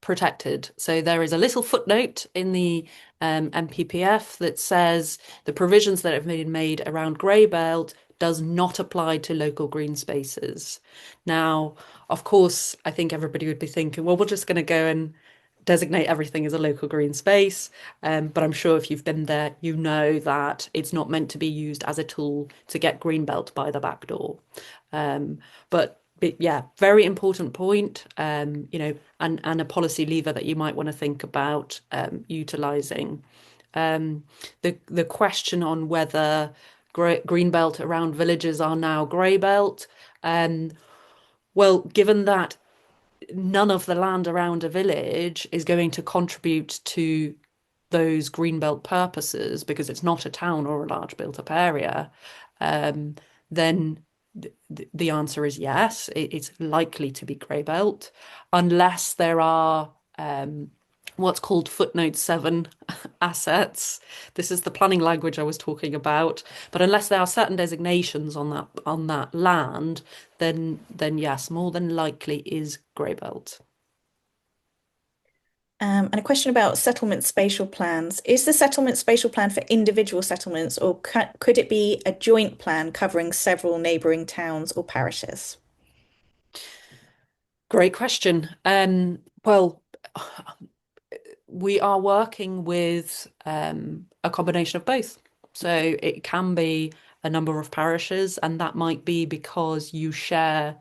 protected. So there is a little footnote in the MPPF that says the provisions that have been made around grey belt does not apply to local green spaces. Now, of course, I think everybody would be thinking, well, we're just going to go and designate everything as a local green space. But I'm sure if you've been there, you know that it's not meant to be used as a tool to get green belt by the back door. But yeah, very important point, and a policy lever that you might want to think about utilising. The question on whether green belt around villages are now grey belt. Well, given that none of the land around a village is going to contribute to those greenbelt purposes because it's not a town or a large built-up area, then the answer is yes, it's likely to be grey belt, unless there are what's called footnote 7 assets. This is the planning language I was talking about. But unless there are certain designations on that land, then yes, more than likely is grey belt. And a question about settlement spatial plans. Is the settlement spatial plan for individual settlements, or could it be a joint plan covering several neighbouring towns or parishes? Great question. Well, we are working with a combination of both. So it can be a number of parishes, and that might be because you share,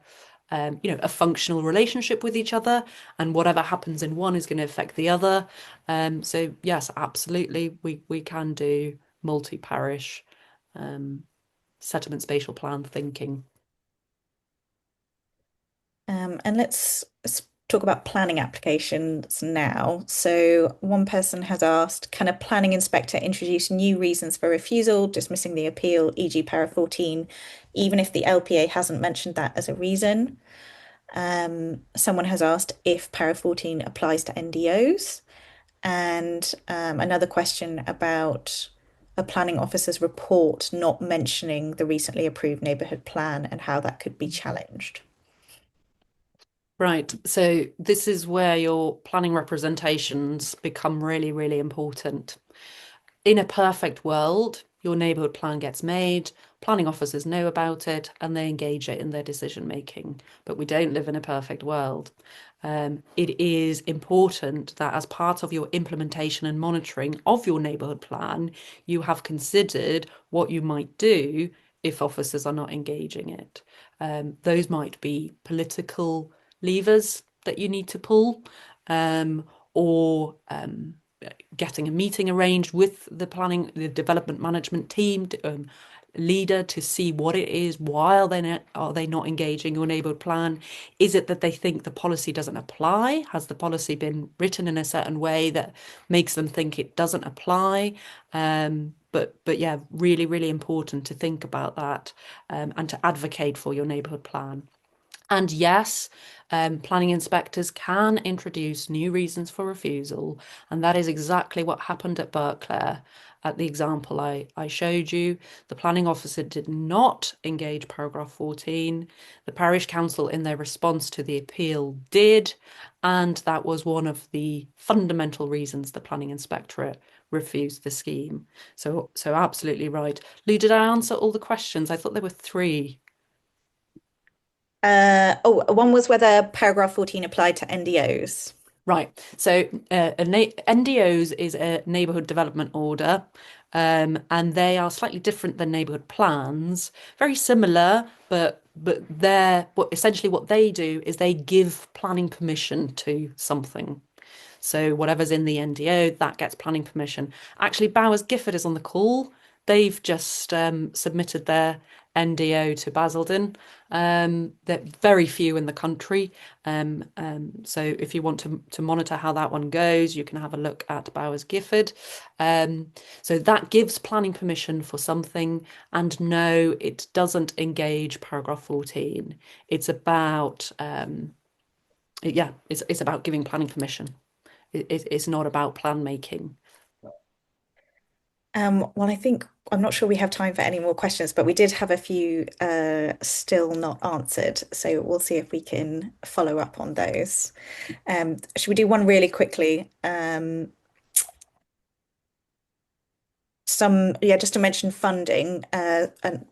a functional relationship with each other, and whatever happens in one is going to affect the other. So yes, absolutely, we can do multi-parish settlement spatial plan thinking. And let's talk about planning applications now. So one person has asked, can a planning inspector introduce new reasons for refusal, dismissing the appeal, e.g. para 14, even if the LPA hasn't mentioned that as a reason? Someone has asked if para 14 applies to NDOs. And another question about a planning officer's report not mentioning the recently approved neighbourhood plan and how that could be challenged. Right. So this is where your planning representations become really, really important. In a perfect world, your neighbourhood plan gets made, planning officers know about it, and they engage it in their decision making. But we don't live in a perfect world. It is important that as part of your implementation and monitoring of your neighbourhood plan, you have considered what you might do if officers are not engaging it. Those might be political levers that you need to pull, or getting a meeting arranged with the development management team, leader, to see what it is. While are they not engaging your neighbourhood plan? Is it that they think the policy doesn't apply? Has the policy been written in a certain way that makes them think it doesn't apply? But yeah, really, really important to think about that, and to advocate for your neighbourhood plan. And yes, planning inspectors can introduce new reasons for refusal, and that is exactly what happened at Berkeley. At the example I showed you, the planning officer did not engage paragraph 14. The parish council, in their response to the appeal, did, and that was one of the fundamental reasons the planning inspectorate refused the scheme. So absolutely right. Lou, did I answer all the questions? I thought there were three. One was whether paragraph 14 applied to NDOs. Right. So NDOs is a neighbourhood development order, and they are slightly different than neighbourhood plans. Very similar, but essentially what they do is they give planning permission to something. So whatever's in the NDO, that gets planning permission. Actually, Bowers Gifford is on the call. They've just submitted their NDO to Basildon. There are very few in the country. So if you want to monitor how that one goes, you can have a look at Bowers Gifford. So that gives planning permission for something. And no, it doesn't engage paragraph 14. It's about, it's about giving planning permission. It's not about plan making. Well, I think I'm not sure we have time for any more questions, but we did have a few still not answered. So we'll see if we can follow up on those. Should we do one really quickly? Just to mention funding, and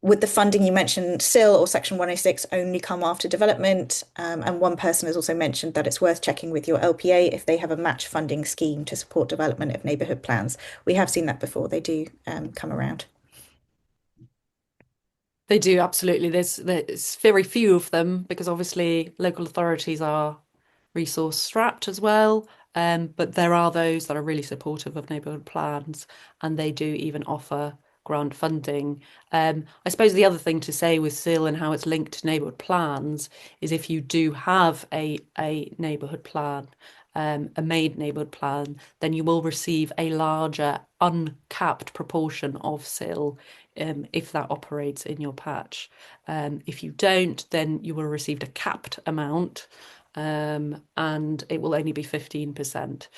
with the funding you mentioned, SIL or Section 106 only come after development. And one person has also mentioned that it's worth checking with your LPA if they have a match funding scheme to support development of neighbourhood plans. We have seen that before. They do come around. They do, absolutely. There's very few of them because obviously local authorities are resource strapped as well. But there are those that are really supportive of neighbourhood plans, and they do even offer grant funding. I suppose the other thing to say with SIL and how it's linked to neighbourhood plans is if you do have a neighbourhood plan, a made neighbourhood plan, then you will receive a larger uncapped proportion of SIL if that operates in your patch. If you don't, then you will receive a capped amount, and it will only be 15%.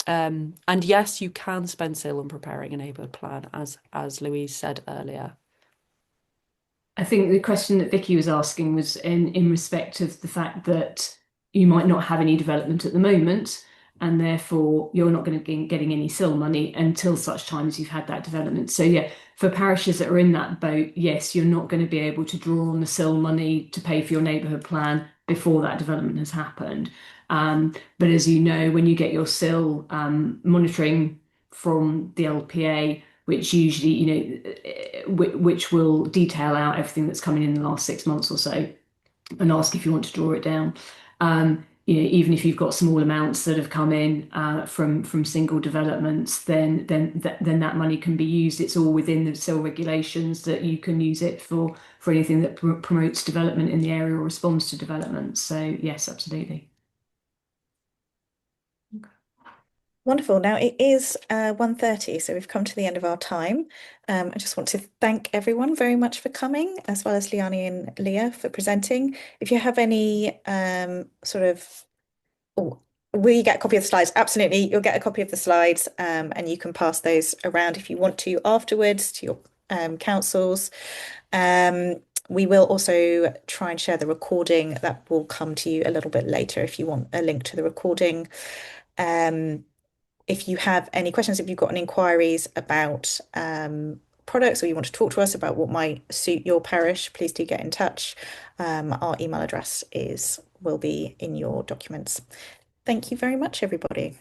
And yes, you can spend SIL on preparing a neighbourhood plan, as Louise said earlier. I think the question that Vicky was asking was in respect of the fact that you might not have any development at the moment, and therefore you're not going to be getting any SIL money until such time as you've had that development. So yeah, for parishes that are in that boat, yes, you're not going to be able to draw on the SIL money to pay for your neighbourhood plan before that development has happened. But as you know, when you get your SIL monitoring from the LPA, which usually, which will detail out everything that's coming in the last 6 months or so and ask if you want to draw it down. Even if you've got small amounts that have come in from single developments, then that money can be used. It's all within the SIL regulations that you can use it for anything that promotes development in the area or responds to development. So yes, absolutely. Wonderful. Now it is 1:30, so we've come to the end of our time. I just want to thank everyone very much for coming, as well as Leani and Leah for presenting. If you have any oh, will you get a copy of the slides? Absolutely, you'll get a copy of the slides, and you can pass those around if you want to afterwards to your councils. We will also try and share the recording that will come to you a little bit later if you want a link to the recording. If you have any questions, if you've got any inquiries about products or you want to talk to us about what might suit your parish, please do get in touch. Our email address will be in your documents. Thank you very much, everybody.